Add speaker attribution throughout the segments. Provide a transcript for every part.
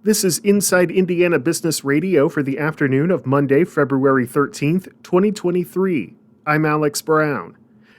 Speaker 1: This is Inside Indiana Business Radio for the afternoon of Monday, February 13th, 2023. I'm Alex Brown.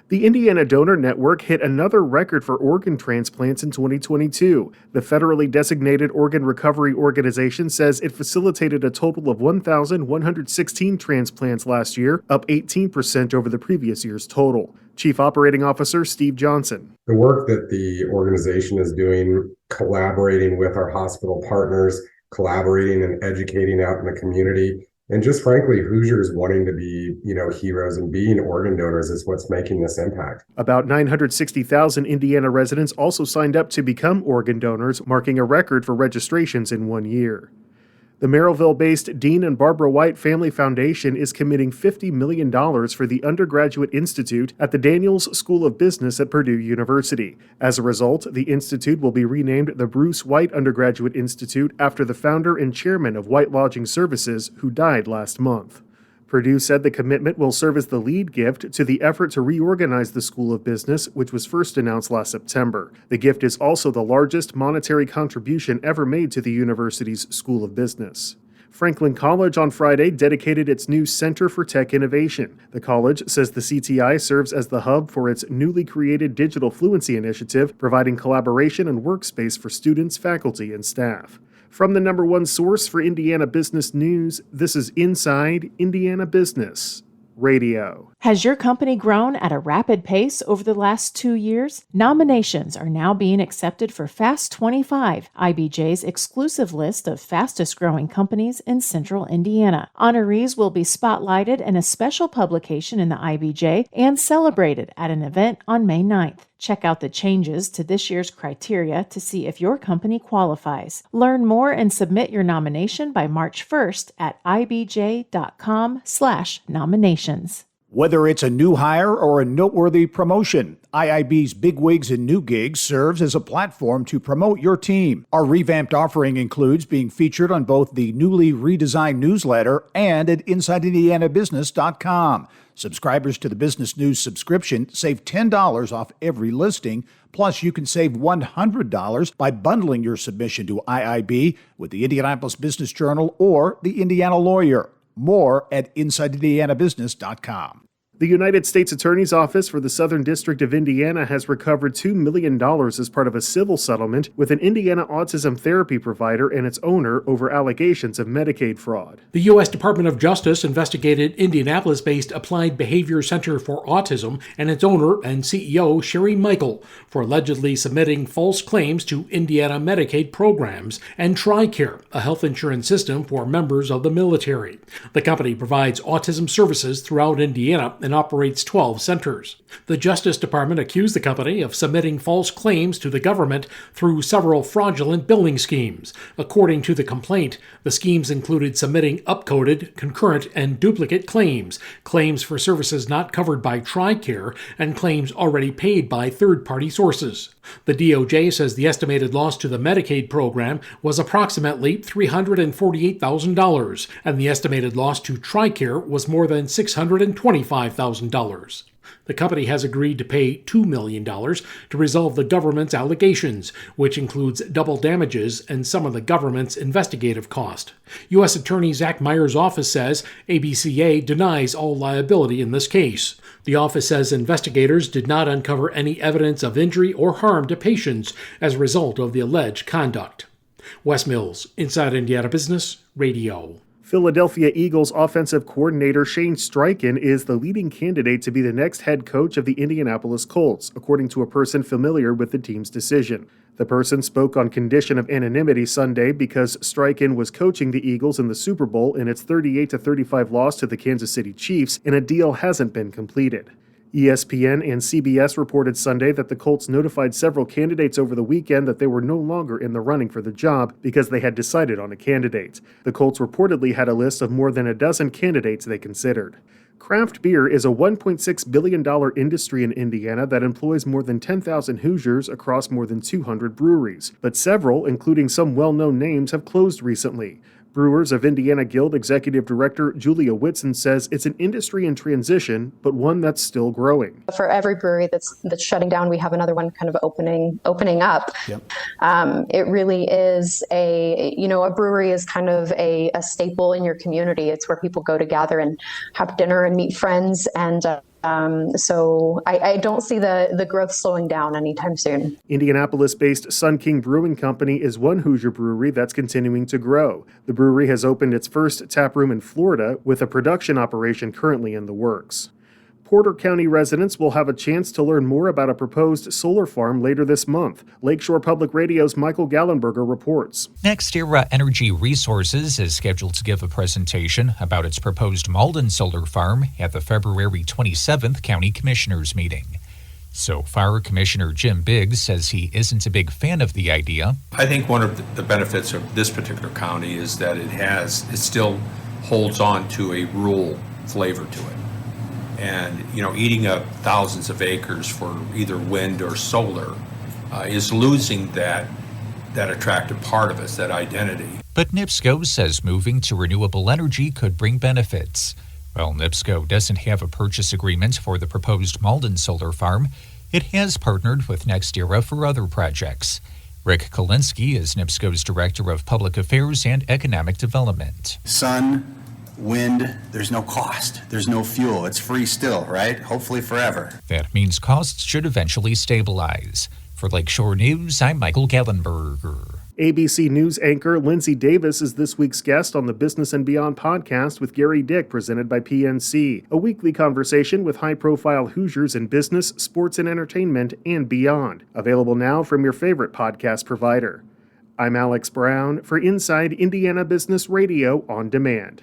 Speaker 1: The Indiana Donor Network hit another record for organ transplants in 2022. The federally designated organ recovery organization says it facilitated a total of 1,116 transplants last year, up 18% over the previous year's total. Chief Operating Officer Steve Johnson.
Speaker 2: The work that the organization is doing, collaborating with our hospital partners, collaborating and educating out in the community, and just frankly, Hoosiers wanting to be, heroes and being organ donors is what's making this impact.
Speaker 1: About 960,000 Indiana residents also signed up to become organ donors, marking a record for registrations in 1 year. The Merrillville-based Dean and Barbara White Family Foundation is committing $50 million for the Undergraduate Institute at the Daniels School of Business at Purdue University. As a result, the institute will be renamed the Bruce White Undergraduate Institute after the founder and chairman of White Lodging Services, who died last month. Purdue said the commitment will serve as the lead gift to the effort to reorganize the School of Business, which was first announced last September. The gift is also the largest monetary contribution ever made to the university's School of Business. Franklin College on Friday dedicated its new Center for Tech Innovation. The college says the CTI serves as the hub for its newly created Digital Fluency Initiative, providing collaboration and workspace for students, faculty, and staff. From the number one source for Indiana business news, this is Inside Indiana Business Radio.
Speaker 3: Has your company grown at a rapid pace over the last 2 years? Nominations are now being accepted for Fast 25, IBJ's exclusive list of fastest growing companies in Central Indiana. Honorees will be spotlighted in a special publication in the IBJ and celebrated at an event on May 9th. Check out the changes to this year's criteria to see if your company qualifies. Learn more and submit your nomination by March 1st at ibj.com/nominations.
Speaker 4: Whether it's a new hire or a noteworthy promotion, IIB's Big Wigs and New Gigs serves as a platform to promote your team. Our revamped offering includes being featured on both the newly redesigned newsletter and at InsideIndianaBusiness.com. Subscribers to the Business News subscription save $10 off every listing. Plus, you can save $100 by bundling your submission to IIB with the Indianapolis Business Journal or the Indiana Lawyer. More at InsideIndianaBusiness.com.
Speaker 1: The United States Attorney's Office for the Southern District of Indiana has recovered $2 million as part of a civil settlement with an Indiana autism therapy provider and its owner over allegations of Medicaid fraud.
Speaker 5: The U.S. Department of Justice investigated Indianapolis-based Applied Behavior Center for Autism and its owner and CEO, Sherry Michael, for allegedly submitting false claims to Indiana Medicaid programs and TRICARE, a health insurance system for members of the military. The company provides autism services throughout Indiana and operates 12 centers. The Justice Department accused the company of submitting false claims to the government through several fraudulent billing schemes. According to the complaint, the schemes included submitting upcoded, concurrent, and duplicate claims, claims for services not covered by TRICARE, and claims already paid by third-party sources. The DOJ says the estimated loss to the Medicaid program was approximately $348,000, and the estimated loss to TRICARE was more than $625,000. The company has agreed to pay $2 million to resolve the government's allegations, which includes double damages and some of the government's investigative cost. U.S. Attorney Zach Meyer's office says ABCA denies all liability in this case. The office says investigators did not uncover any evidence of injury or harm to patients as a result of the alleged conduct. Wes Mills, Inside Indiana Business Radio.
Speaker 1: Philadelphia Eagles offensive coordinator Shane Steichen is the leading candidate to be the next head coach of the Indianapolis Colts, according to a person familiar with the team's decision. The person spoke on condition of anonymity Sunday because Steichen was coaching the Eagles in the Super Bowl in its 38-35 loss to the Kansas City Chiefs, and a deal hasn't been completed. ESPN and CBS reported Sunday that the Colts notified several candidates over the weekend that they were no longer in the running for the job because they had decided on a candidate. The Colts reportedly had a list of more than a dozen candidates they considered. Craft beer is a $1.6 billion industry in Indiana that employs more than 10,000 Hoosiers across more than 200 breweries. But several, including some well-known names, have closed recently. Brewers of Indiana Guild Executive Director Julia Whitson says it's an industry in transition, but one that's still growing.
Speaker 6: For every brewery that's shutting down, we have another one kind of opening up.
Speaker 4: Yep.
Speaker 6: It really is a brewery is kind of a staple in your community. It's where people go to gather and have dinner and meet friends. And so I don't see the growth slowing down anytime soon.
Speaker 1: Indianapolis-based Sun King Brewing Company is one Hoosier brewery that's continuing to grow. The brewery has opened its first tap room in Florida, with a production operation currently in the works. Porter County residents will have a chance to learn more about a proposed solar farm later this month. Lakeshore Public Radio's Michael Gallenberger reports.
Speaker 7: NextEra Energy Resources is scheduled to give a presentation about its proposed Malden Solar Farm at the February 27th County Commissioners meeting. So far, Commissioner Jim Biggs says he isn't a big fan of the idea.
Speaker 8: I think one of the benefits of this particular county is that it still holds on to a rural flavor to it. And, eating up thousands of acres for either wind or solar is losing that attractive part of us, that identity.
Speaker 7: But NIPSCO says moving to renewable energy could bring benefits. While NIPSCO doesn't have a purchase agreement for the proposed Malden Solar Farm, it has partnered with NextEra for other projects. Rick Kolinsky is NIPSCO's Director of Public Affairs and Economic Development.
Speaker 9: Sun, wind, there's no cost, there's no fuel, it's free still, right? Hopefully forever.
Speaker 7: That means costs should eventually stabilize. For Lakeshore News, I'm Michael Gallenberger.
Speaker 1: ABC News anchor Lindsay Davis is this week's guest on the Business and Beyond podcast with Gary Dick, presented by PNC, a weekly conversation with high-profile Hoosiers in business, sports, and entertainment, and beyond. Available now from your favorite podcast provider. I'm Alex Brown for Inside Indiana Business Radio on Demand.